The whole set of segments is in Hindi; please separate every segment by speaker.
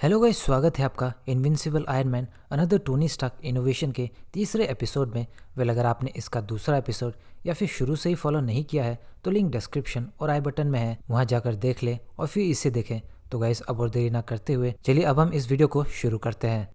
Speaker 1: हेलो गाइस, स्वागत है आपका invincible iron man another Tony Stark innovation के तीसरे एपिसोड में। वेल, अगर आपने इसका दूसरा एपिसोड या फिर शुरू से ही फॉलो नहीं किया है तो लिंक डिस्क्रिप्शन और आई बटन में है, वहां जाकर देख ले और फिर इसे देखें। तो गाइस, अब और देरी ना करते हुए चलिए अब हम इस वीडियो को शुरू करते हैं।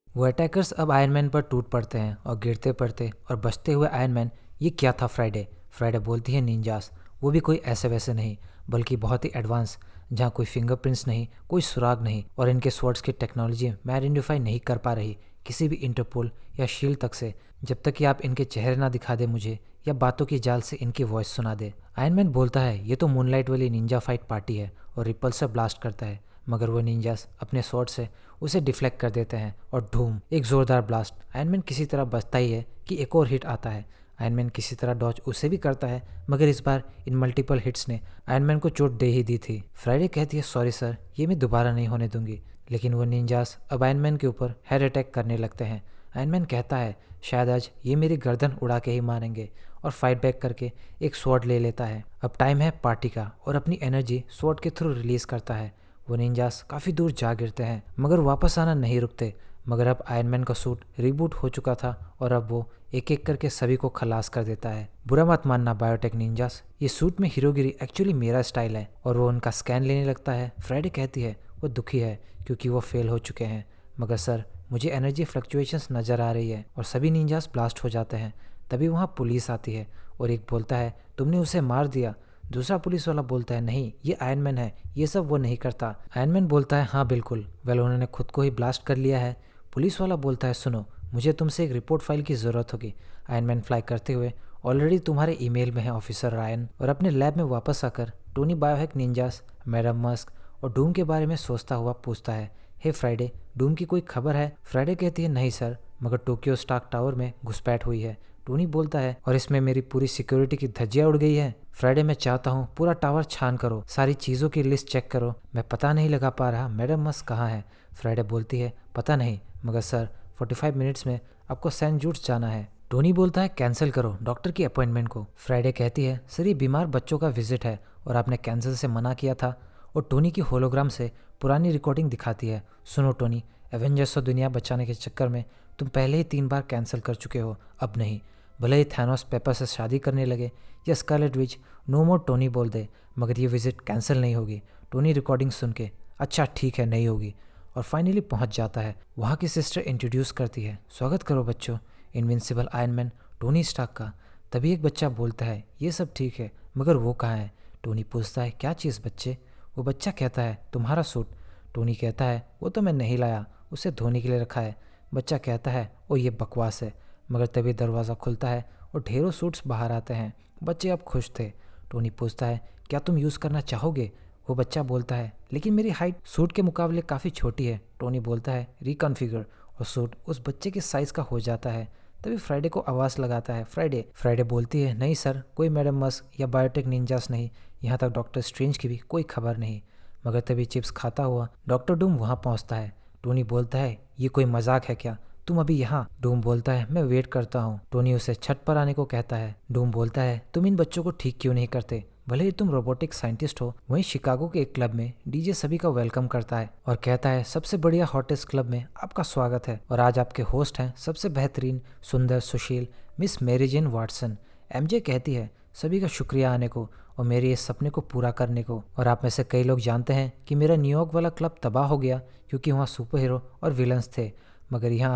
Speaker 1: वो अटैकर्स अब आयरन मैन पर टूट पड़ते हैं और गिरते पड़ते और बचते हुए आयरन मैन, ये क्या था फ्राइडे। फ्राइडे बोलती है निंजास, वो भी कोई ऐसे वैसे नहीं बल्कि बहुत ही एडवांस, जहाँ कोई फिंगरप्रिंट्स नहीं, कोई सुराग नहीं, और इनके स्वॉर्ड्स की टेक्नोलॉजी मैं आइडेंटिफाई नहीं कर पा रही किसी भी इंटरपोल या शील्ड तक से, जब तक कि आप इनके चेहरे ना दिखा दे मुझे या बातों की जाल से इनकी वॉइस सुना दे। आयरन मैन बोलता है ये तो मूनलाइट वाली निंजा फाइट पार्टी है और रिपल्सर ब्लास्ट करता है, मगर वो निंजास अपने स्वॉर्ड से उसे डिफ्लेक्ट कर देते हैं और धूम, एक जोरदार ब्लास्ट। आयरन मैन किसी तरह बचता ही है कि एक और हिट आता है। आयरन मैन किसी तरह डॉज उसे भी करता है, मगर इस बार इन मल्टीपल हिट्स ने आयरन मैन को चोट दे ही दी थी। फ्राइडे कहती है सॉरी सर, ये मैं दोबारा नहीं होने दूंगी, लेकिन वो निंजास अब आयरन मैन के ऊपर हेड अटैक करने लगते हैं। आयरन मैन कहता है शायद आज ये मेरी गर्दन उड़ा के ही मारेंगे, और फाइट बैक करके एक स्वॉर्ड ले लेता है। अब टाइम है पार्टी का, और अपनी एनर्जी स्वॉर्ड के थ्रू रिलीज करता है। वो निंजास काफ़ी दूर जा गिरते हैं, मगर वापस आना नहीं रुकते। मगर अब आयरन मैन का सूट रिबूट हो चुका था और अब वो एक एक करके सभी को खलास कर देता है। बुरा मत मानना बायोटेक निंजास, ये सूट में हीरोगिरी एक्चुअली मेरा स्टाइल है। और वो उनका स्कैन लेने लगता है। फ्राइडे कहती है वो दुखी है क्योंकि वो फेल हो चुके हैं, मगर सर मुझे एनर्जी फ्लक्चुएशंस नज़र आ रही है, और सभी निंजास ब्लास्ट हो जाते हैं। तभी वहाँ पुलिस आती है और एक बोलता है तुमने उसे मार दिया। दूसरा पुलिस वाला बोलता है नहीं, ये आयरन मैन है, ये सब वो नहीं करता। आयरन मैन बोलता है हाँ बिल्कुल, वेल उन्होंने खुद को ही ब्लास्ट कर लिया है। पुलिस वाला बोलता है सुनो, मुझे तुमसे एक रिपोर्ट फाइल की ज़रूरत होगी। आयरन मैन फ्लाई करते हुए ऑलरेडी तुम्हारे ईमेल में है ऑफिसर रायन, और अपने लैब में वापस आकर Tony biohack ninjas, madam Musk और डूम के बारे में सोचता हुआ पूछता है हे फ्राइडे, डूम की कोई खबर है? फ्राइडे कहती है नहीं सर, मगर टोक्यो स्टार्क टावर में घुसपैठ हुई है। टोनी बोलता है और इसमें मेरी पूरी सिक्योरिटी की धज्जियां उड़ गई है। फ्राइडे मैं चाहता हूँ पूरा टावर छान करो, सारी चीज़ों की लिस्ट चेक करो, मैं पता नहीं लगा पा रहा मैडम मस्क कहाँ है। फ्राइडे बोलती है पता नहीं, मगर सर 45 मिनट्स में आपको सेंट जूड्स जाना है। टोनी बोलता है कैंसिल करो डॉक्टर की अपॉइंटमेंट को। फ्राइडे कहती है सर ये बीमार बच्चों का विजिट है और आपने कैंसिल से मना किया था, और टोनी की होलोग्राम से पुरानी रिकॉर्डिंग दिखाती है। सुनो टोनी, एवेंजर्स और दुनिया बचाने के चक्कर में तुम पहले ही 3 बार कैंसिल कर चुके हो, अब नहीं। भले ही थैनोस पेपर से शादी करने लगे या Scarlet Witch no more Tony बोल दे, मगर ये विजिट कैंसिल नहीं होगी। टोनी रिकॉर्डिंग सुन के अच्छा ठीक है नहीं होगी, और फाइनली पहुंच जाता है। वहाँ की सिस्टर इंट्रोड्यूस करती है स्वागत करो बच्चों, invincible iron man Tony Stark का। तभी एक बच्चा बोलता है ये सब ठीक है, मगर वो कहाँ है? टोनी पूछता है क्या चीज़ बच्चे? वो बच्चा कहता है तुम्हारा सूट। टोनी कहता है वो तो मैं नहीं लाया, उसे धोने के लिए रखा है। बच्चा कहता है ओ ये बकवास है, मगर तभी दरवाज़ा खुलता है और ढेरों सूट्स बाहर आते हैं। बच्चे अब खुश थे। टोनी पूछता है क्या तुम यूज़ करना चाहोगे? वो बच्चा बोलता है लेकिन मेरी हाइट सूट के मुकाबले काफ़ी छोटी है। टोनी बोलता है रिकॉन्फिगर, और सूट उस बच्चे के साइज़ का हो जाता है। तभी फ्राइडे को आवाज़ लगाता है फ्राइडे। फ्राइडे बोलती है नहीं सर, कोई मैडम मस्क या बायोटेक निंजास नहीं, यहाँ तक डॉक्टर स्ट्रेंज की भी कोई खबर नहीं। मगर तभी चिप्स खाता हुआ डॉक्टर डूम वहाँ पहुँचता है। टोनी बोलता है ये कोई मजाक है क्या, तुम अभी यहाँ? डूम बोलता है मैं वेट करता हूँ। टोनी उसे छत पर आने को कहता है। डूम बोलता है तुम इन बच्चों को ठीक क्यों नहीं करते? भले ही तुम रोबोटिक साइंटिस्ट हो। वहीं शिकागो के एक क्लब में डीजे सभी का वेलकम करता है और कहता है सबसे बढ़िया हॉटेस्ट क्लब में आपका स्वागत है, और आज आपके होस्ट हैं सबसे बेहतरीन, सुंदर, सुशील मिस मेरी जेन वाटसन। एमजे कहती है सभी का शुक्रिया आने को और मेरे इस सपने को पूरा करने को। और आप में से कई लोग जानते हैं कि मेरा न्यूयॉर्क वाला क्लब तबाह हो गया क्योंकि वहाँ सुपर हीरो और विलन्स थे, मगर यहाँ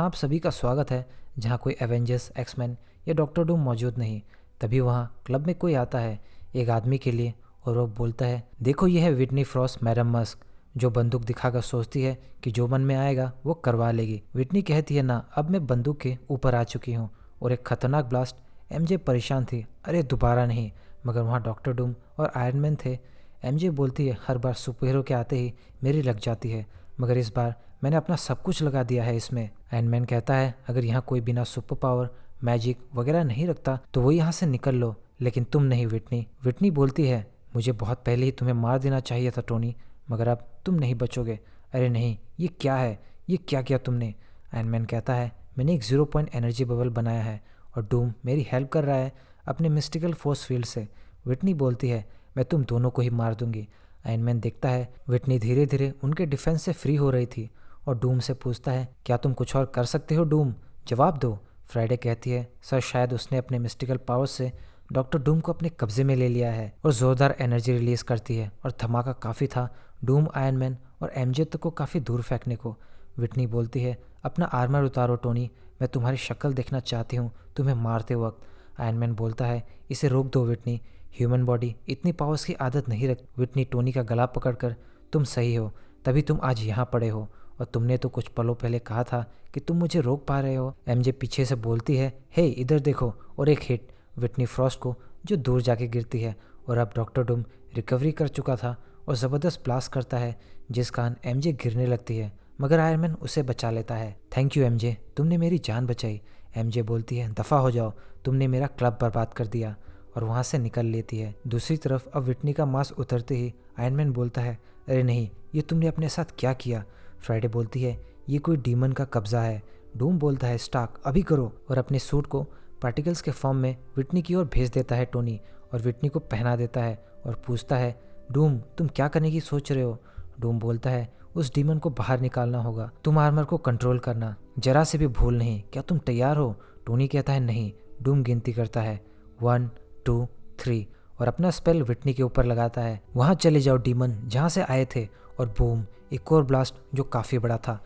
Speaker 1: आप सभी का स्वागत है जहाँ कोई एवेंजर्स, एक्समैन या डॉक्टर डूम मौजूद नहीं। तभी वहाँ क्लब में कोई आता है एक आदमी के लिए, और वो बोलता है देखो ये है विटनी फ्रॉस्ट मैडम मस्क, जो बंदूक दिखाकर सोचती है कि जो मन में आएगा वो करवा लेगी। विटनी कहती है ना, अब मैं बंदूक के ऊपर आ चुकी हूँ, और एक खतरनाक ब्लास्ट। एमजे परेशान थी, अरे दोबारा नहीं, मगर वहाँ डॉक्टर डूम और आयरन मैन थे। एमजे बोलती है हर बार सुपर हीरो के आते ही मेरी लग जाती है, मगर इस बार मैंने अपना सब कुछ लगा दिया है इसमें। आयरन मैन कहता है अगर यहाँ कोई बिना सुपर पावर, मैजिक वगैरह नहीं रखता तो वो यहाँ से निकल लो, लेकिन तुम नहीं विटनी। विटनी बोलती है मुझे बहुत पहले ही तुम्हें मार देना चाहिए था टोनी, मगर अब तुम नहीं बचोगे। अरे नहीं, ये क्या है, ये क्या किया तुमने? आयरन मैन कहता है मैंने एक 0 पॉइंट एनर्जी बबल बनाया है और डूम मेरी हेल्प कर रहा है अपने मिस्टिकल फोर्स फील्ड से। विटनी बोलती है मैं तुम दोनों को ही मार दूंगी। आयरन मैन देखता है विटनी धीरे धीरे उनके डिफेंस से फ्री हो रही थी और डूम से पूछता है, क्या तुम कुछ और कर सकते हो डूम, जवाब दो। फ्राइडे कहती है, सर शायद उसने अपने मिस्टिकल पावर्स से डॉक्टर डूम को अपने कब्जे में ले लिया है, और जोरदार एनर्जी रिलीज करती है और धमाका काफ़ी था डूम, आयरन मैन और एमजे तक को काफ़ी दूर फेंकने को। विटनी बोलती है, अपना आर्मर उतारो टोनी, मैं तुम्हारी शक्ल देखना चाहती हूँ तुम्हें मारते वक्त। आयरन मैन बोलता है, इसे रोक दो विटनी, ह्यूमन बॉडी इतनी पावर्स की आदत नहीं रख। विटनी टोनी का गला पकड़कर, तुम सही हो, तभी तुम आज यहाँ पड़े हो, और तुमने तो कुछ पलों पहले कहा था कि तुम मुझे रोक पा रहे हो। एमजे पीछे से बोलती है, हे इधर देखो, और एक हिट विटनी फ्रॉस्ट को जो दूर जाके गिरती है, और अब डॉक्टर डूम रिकवरी कर चुका था और ज़बरदस्त ब्लास्ट करता है जिस कारण एमजे गिरने लगती है, मगर आयरन मैन उसे बचा लेता है। थैंक यू एमजे, तुमने मेरी जान बचाई। एमजे बोलती है, दफ़ा हो जाओ, तुमने मेरा क्लब बर्बाद कर दिया, और वहाँ से निकल लेती है। दूसरी तरफ अब विटनी का मास्क उतरते ही आयरन मैन बोलता है, अरे नहीं, ये तुमने अपने साथ क्या किया। फ्राइडे बोलती है, ये कोई डीमन का कब्जा है। डूम बोलता है, स्टार्क अभी करो, और अपने सूट को पार्टिकल्स के फॉर्म में विटनी की ओर भेज देता है टोनी, और विटनी को पहना देता है और पूछता है, डूम तुम क्या करने की सोच रहे हो। डूम बोलता है, उस डीमन को बाहर निकालना होगा, तुम आर्मर को कंट्रोल करना, जरा से भी भूल नहीं, क्या तुम तैयार हो। टोनी कहता है नहीं। डूम गिनती करता है 1 2 3 और अपना स्पेल विटनी के ऊपर लगाता है, वहाँ चले जाओ डीमन जहाँ से आए थे, और बूम, एक और ब्लास्ट जो काफ़ी बड़ा था।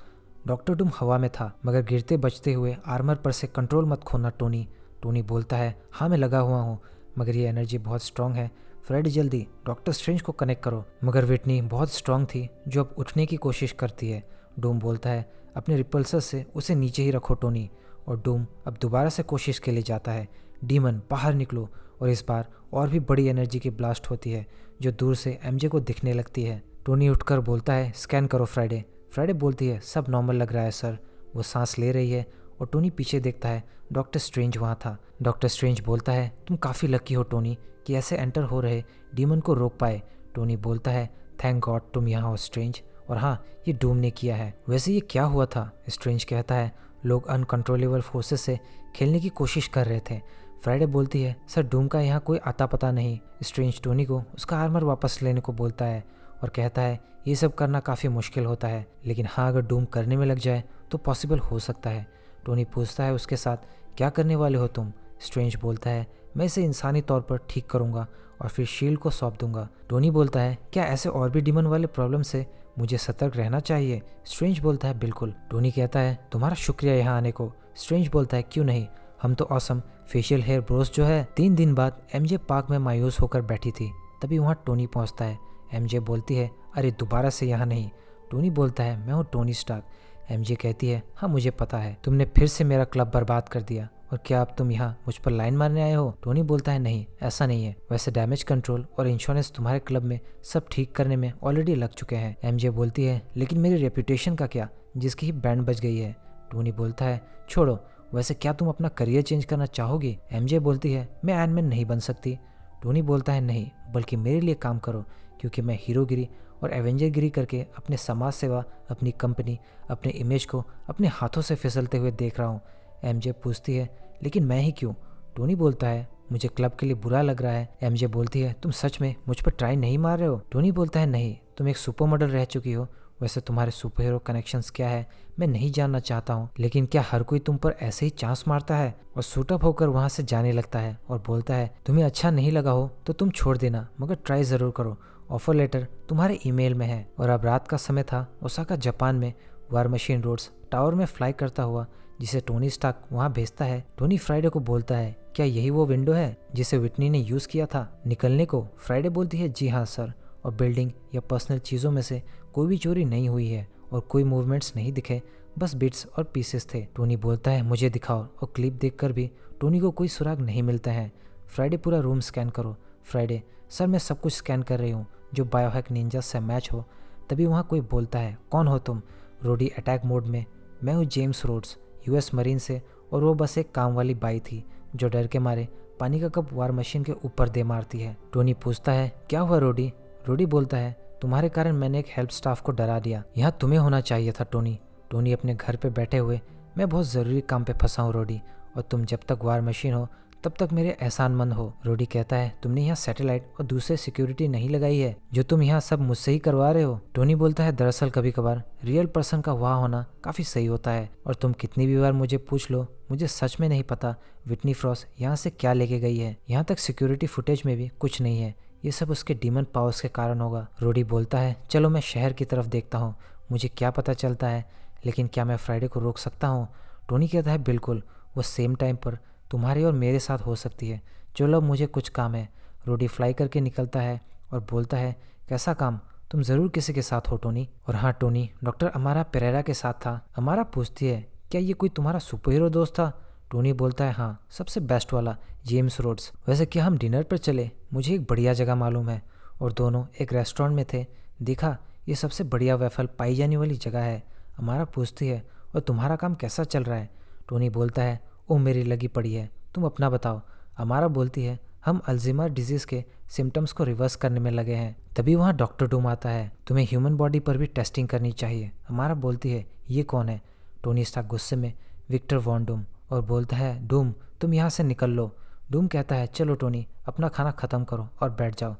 Speaker 1: डॉक्टर डूम हवा में था, मगर गिरते बचते हुए आर्मर पर से कंट्रोल मत खोना टोनी। टोनी बोलता है, हाँ मैं लगा हुआ हूँ, मगर ये एनर्जी बहुत स्ट्रांग है। फ्रेड जल्दी डॉक्टर स्ट्रेंज को कनेक्ट करो। मगर विटनी बहुत स्ट्रांग थी जो अब उठने की कोशिश करती है। डूम बोलता है, अपने रिपल्सर से उसे नीचे ही रखो टोनी, और डूम अब दोबारा से कोशिश के लिए जाता है। डीमन बाहर निकलो, और इस बार और भी बड़ी एनर्जी की ब्लास्ट होती है जो दूर से एमजे को दिखने लगती है। टोनी उठकर बोलता है, स्कैन करो फ्राइडे। फ्राइडे बोलती है, सब नॉर्मल लग रहा है सर। वो सांस ले रही है, और टोनी पीछे देखता है डॉक्टर स्ट्रेंज वहाँ था। डॉक्टर स्ट्रेंज बोलता है, तुम काफ़ी लकी हो टोनी कि ऐसे एंटर हो रहे डीमन को रोक पाए। टोनी बोलता है, थैंक गॉड तुम यहाँ हो स्ट्रेंज, और हाँ ये डूम ने किया है। वैसे ये क्या हुआ था। स्ट्रेंज कहता है, लोग अनकंट्रोलेबल फोर्सेस से खेलने की कोशिश कर रहे थे। फ्राइडे बोलती है, सर डूम का यहाँ कोई आता पता नहीं। स्ट्रेंज टोनी को उसका आर्मर वापस लेने को बोलता है और कहता है, ये सब करना काफ़ी मुश्किल होता है, लेकिन हाँ अगर डूम करने में लग जाए तो पॉसिबल हो सकता है। टोनी पूछता है उसके साथ, क्या करने वाले हो तुम। स्ट्रेंज बोलता है, मैं इसे इंसानी तौर पर ठीक करूँगा और फिर शील्ड को सौंप दूंगा। टोनी बोलता है, क्या ऐसे और भी डीमन वाले प्रॉब्लम से मुझे सतर्क रहना चाहिए। स्ट्रेंज बोलता है, बिल्कुल। टोनी कहता है, तुम्हारा शुक्रिया यहाँ आने को। स्ट्रेंज बोलता है, क्यों नहीं, हम तो ऑसम फेशियल हेयर ब्रोस जो है। 3 दिन बाद एमजे पार्क में मायूस होकर बैठी थी, तभी वहाँ टोनी पहुँचता है। एमजे बोलती है, अरे दोबारा से यहाँ नहीं। टोनी बोलता है, मैं हूँ टोनी स्टार्क। एमजे कहती है, हाँ मुझे पता है, तुमने फिर से मेरा क्लब बर्बाद कर दिया, और क्या अब तुम यहाँ मुझ पर लाइन मारने आए हो। टोनी बोलता है, नहीं ऐसा नहीं है, वैसे डैमेज कंट्रोल और इंश्योरेंस तुम्हारे क्लब में सब ठीक करने में ऑलरेडी लग चुके हैं। एमजे बोलती है, लेकिन मेरी रेपुटेशन का क्या, जिसकी ही बैंड बज गई है। टोनी बोलता है, छोड़ो, वैसे क्या तुम अपना करियर चेंज करना चाहोगी। एमजे बोलती है, मैं आयरन मैन नहीं बन सकती। टोनी बोलता है, नहीं, बल्कि मेरे लिए काम करो, क्योंकि मैं हीरोगिरी और एवेंजरगिरी करके अपने समाज सेवा, अपनी कंपनी, अपने इमेज को अपने हाथों से फिसलते हुए देख रहा हूँ। एमजे पूछती है, लेकिन मैं ही क्यों। टोनी बोलता है, मुझे क्लब के लिए बुरा लग रहा है। एमजे बोलती है, तुम सच में मुझ पर ट्राई नहीं मार रहे हो। टोनी बोलता है, नहीं, तुम एक सुपर मॉडल रह चुकी हो, वैसे तुम्हारे सुपर हीरो कनेक्शंस क्या है मैं नहीं जानना चाहता हूँ, लेकिन क्या हर कोई तुम पर ऐसे ही चांस मारता है। और सूटअप होकर वहाँ से जाने लगता है और बोलता है, तुम्हें अच्छा नहीं लगा हो तो तुम छोड़ देना, मगर ट्राई ज़रूर करो, ऑफर लेटर तुम्हारे ईमेल में है। और अब रात का समय था। ओसाका जापान में वार मशीन रोड्स टावर में फ्लाई करता हुआ जिसे टोनी स्टार्क वहाँ भेजता है। टोनी फ्राइडे को बोलता है, क्या यही वो विंडो है जिसे विटनी ने यूज़ किया था निकलने को। फ्राइडे बोलती है, जी हाँ सर, और बिल्डिंग या पर्सनल चीज़ों में से कोई भी चोरी नहीं हुई है और कोई मूवमेंट्स नहीं दिखे, बस बिट्स और पीसेस थे। टोनी बोलता है, मुझे दिखाओ, और क्लिप देखकर भी टोनी को कोई सुराग नहीं मिलता है। फ्राइडे, पूरा रूम स्कैन करो। फ्राइडे, सर मैं सब कुछ स्कैन कर रही हूँ जो बायोहैक निंजा से मैच हो। तभी वहाँ कोई बोलता है, कौन हो तुम। रोडी अटैक मोड में, मैं हूँ जेम्स रोड्स, यूएस मरीन से, और वो बस एक काम वाली बाई थी जो डर के मारे पानी का कप वार मशीन के ऊपर दे मारती है। टोनी पूछता है, क्या हुआ रोडी। रोडी बोलता है, तुम्हारे कारण मैंने एक हेल्प स्टाफ को डरा दिया, यहाँ तुम्हें होना चाहिए था टोनी। टोनी अपने घर पे बैठे हुए, मैं बहुत ज़रूरी काम पे फंसा हूँ रोडी, और तुम जब तक वार मशीन हो तब तक मेरे एहसानमंद हो। रोडी कहता है तुमने यहाँ सैटेलाइट और दूसरे सिक्योरिटी नहीं लगाई है जो तुम यहाँ सब मुझसे ही करवा रहे हो। टोनी बोलता है दरअसल कभी कभार रियल पर्सन का वहाँ होना काफी सही होता है, और तुम कितनी भी बार मुझे पूछ लो, मुझे सच में नहीं पता विटनी फ्रॉस यहाँ से क्या लेके गई है। यहाँ तक सिक्योरिटी फुटेज में भी कुछ नहीं है, ये सब उसके डीमन पावर्स के कारण होगा। रोडी बोलता है चलो मैं शहर की तरफ देखता हूँ, मुझे क्या पता चलता है, लेकिन क्या मैं फ्राइडे को रोक सकता हूँ। टोनी कहता है बिल्कुल, वो सेम टाइम पर तुम्हारे और मेरे साथ हो सकती है। चलो अब मुझे कुछ काम है। रोडी फ्लाई करके निकलता है और बोलता है कैसा काम, तुम ज़रूर किसी के साथ हो टोनी। और हाँ टोनी, डॉक्टर अमारा पेरेरा के साथ था। अमारा पूछती है क्या ये कोई तुम्हारा सुपर हीरो दोस्त था। टोनी बोलता है हाँ, सबसे बेस्ट वाला, जेम्स रोड्स। वैसे क्या हम डिनर पर चले, मुझे एक बढ़िया जगह मालूम है। और दोनों एक रेस्टोरेंट में थे। देखा, ये सबसे बढ़िया वेफल पाई जाने वाली जगह है। अमारा पूछती है और तुम्हारा काम कैसा चल रहा है। टोनी बोलता है ओ मेरी लगी पड़ी है, तुम अपना बताओ। अमारा बोलती है हम अल्जीमर डिजीज़ के सिम्टम्स को रिवर्स करने में लगे हैं। तभी वहाँ डॉक्टर डूम आता है, तुम्हें ह्यूमन बॉडी पर भी टेस्टिंग करनी चाहिए। अमारा बोलती है ये कौन है। टोनी स्टार्क गुस्से में विक्टर वॉन डूम, और बोलता है डूम तुम यहाँ से निकल लो। डूम कहता है चलो टोनी, अपना खाना ख़त्म करो और बैठ जाओ।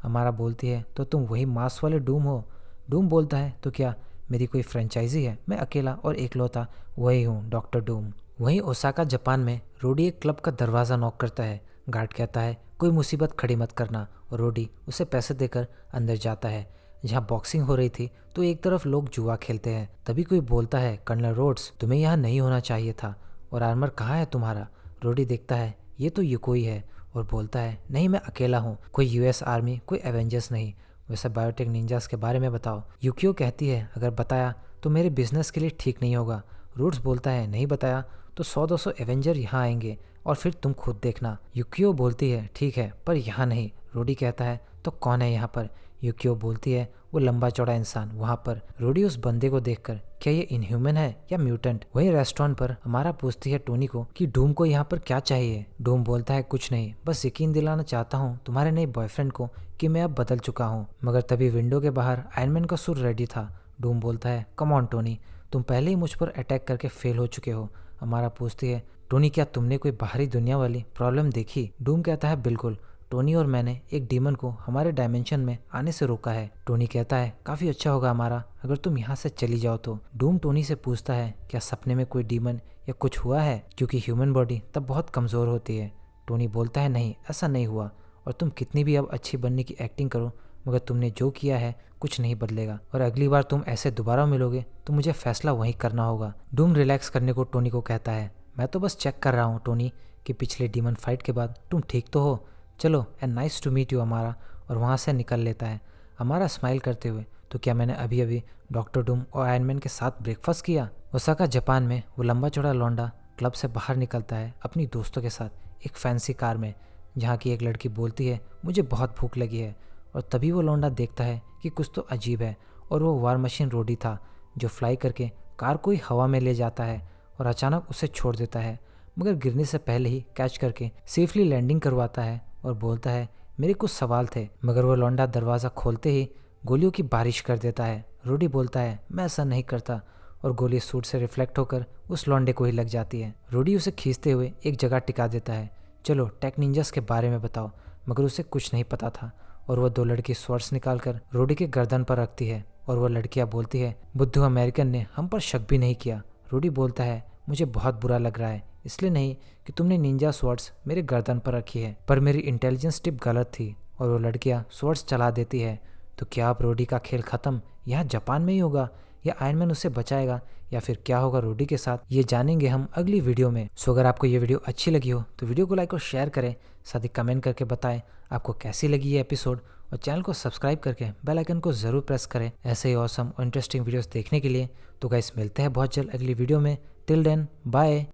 Speaker 1: अमारा बोलती है तो तुम वही मांस वाले डूम हो। डूम बोलता है तो क्या मेरी कोई फ्रेंचाइजी है, मैं अकेला और एकलौता वही हूँ, डॉक्टर डूम। वहीं ओसाका जापान में रोडी एक क्लब का दरवाज़ा नॉक करता है। गार्ड कहता है कोई मुसीबत खड़ी मत करना, और रोडी उसे पैसे देकर अंदर जाता है। जहाँ बॉक्सिंग हो रही थी तो एक तरफ लोग जुआ खेलते हैं। तभी कोई बोलता है कर्नल रोड्स तुम्हें यहाँ नहीं होना चाहिए था, और आर्मर कहाँ है तुम्हारा। रोडी देखता है ये तो युकोई है, और बोलता है नहीं मैं अकेला हूँ, कोई यूएस आर्मी, कोई एवेंजर्स नहीं। वैसे बायोटेक निंजास के बारे में बताओ। युकियो कहती है अगर बताया तो मेरे बिजनेस के लिए ठीक नहीं होगा। रोड्स बोलता है नहीं बताया तो 100-200 एवेंजर यहाँ आएंगे और फिर तुम खुद देखना। युकियो बोलती है ठीक है, पर यहाँ नहीं। रोडी कहता है तो कौन है यहाँ पर। युकियो बोलती है वो लंबा चौड़ा इंसान वहाँ पर। रोडी उस बंदे को देखकर क्या ये इनह्यूमन है या म्यूटेंट। वही रेस्टोरेंट पर हमारा पूछती है टोनी को कि डूम को यहाँ पर क्या चाहिए। डूम बोलता है कुछ नहीं, बस यकीन दिलाना चाहता हूँ तुम्हारे नए बॉयफ्रेंड को कि मैं अब बदल चुका हूँ। मगर तभी विंडो के बाहर आयरन का सुर रेडी था। डूम बोलता है कम ऑन टोनी, तुम पहले ही मुझ पर अटैक करके फेल हो चुके हो। हमारा पूछती है टोनी क्या तुमने कोई बाहरी दुनिया वाली प्रॉब्लम देखी। डूम कहता है बिल्कुल, टोनी और मैंने एक डीमन को हमारे डायमेंशन में आने से रोका है। टोनी कहता है काफी अच्छा होगा हमारा अगर तुम यहाँ से चली जाओ तो। डूम टोनी से पूछता है क्या सपने में कोई डीमन या कुछ हुआ है, क्योंकि ह्यूमन बॉडी तब बहुत कमजोर होती है। टोनी बोलता है नहीं ऐसा नहीं हुआ, और तुम कितनी भी अब अच्छी बनने की एक्टिंग करो मगर तुमने जो किया है कुछ नहीं बदलेगा, और अगली बार तुम ऐसे दोबारा मिलोगे तो मुझे फैसला वहीं करना होगा। डूम रिलैक्स करने को टोनी को कहता है मैं तो बस चेक कर रहा हूँ टोनी कि पिछले डीमन फाइट के बाद तुम ठीक तो हो। चलो and nice to meet you हमारा, और वहाँ से निकल लेता है। हमारा स्माइल करते हुए तो क्या मैंने अभी अभी डॉक्टर डूम और आयरन मैन के साथ ब्रेकफास्ट किया। ओसाका जापान में वो लंबा चौड़ा लौंडा क्लब से बाहर निकलता है अपनी दोस्तों के साथ एक फैंसी कार में, जहाँ की एक लड़की बोलती है मुझे बहुत भूख लगी है। और तभी वो लौंडा देखता है कि कुछ तो अजीब है, और वो वार मशीन रोडी था जो फ्लाई करके कार को ही हवा में ले जाता है और अचानक उसे छोड़ देता है, मगर गिरने से पहले ही कैच करके सेफली लैंडिंग करवाता है और बोलता है मेरे कुछ सवाल थे। मगर वो लौंडा दरवाज़ा खोलते ही गोलियों की बारिश कर देता है। रोडी बोलता है मैं ऐसा नहीं करता, और गोली सूट से रिफ्लेक्ट होकर उस लौंडे को ही लग जाती है। रोडी उसे खींचते हुए एक जगह टिका देता है। चलो टेक निंजास के बारे में बताओ। मगर उसे कुछ नहीं पता था, और वह दो लड़की स्वर्ड्स निकालकर रोडी के गर्दन पर रखती है, और वह लड़कियां बोलती है बुद्धू अमेरिकन ने हम पर शक भी नहीं किया। रोडी बोलता है मुझे बहुत बुरा लग रहा है, इसलिए नहीं कि तुमने निंजा स्वॉर्ड्स मेरे गर्दन पर रखी है, पर मेरी इंटेलिजेंस टिप गलत थी और वो लड़कियां स्वॉर्ड्स चला देती है। तो क्या अब रोडी का खेल खत्म यहाँ जापान में ही होगा, या आयरन मैन उसे बचाएगा, या फिर क्या होगा रोडी के साथ, ये जानेंगे हम अगली वीडियो में। सो अगर आपको ये वीडियो अच्छी लगी हो तो वीडियो को लाइक और शेयर करें, साथ ही कमेंट करके बताएं आपको कैसी लगी ये एपिसोड, और चैनल को सब्सक्राइब करके बेल आइकन को जरूर प्रेस करें ऐसे ही ऑसम और इंटरेस्टिंग वीडियोस देखने के लिए। तो गाइस मिलते हैं बहुत जल्द अगली वीडियो में। Till then bye.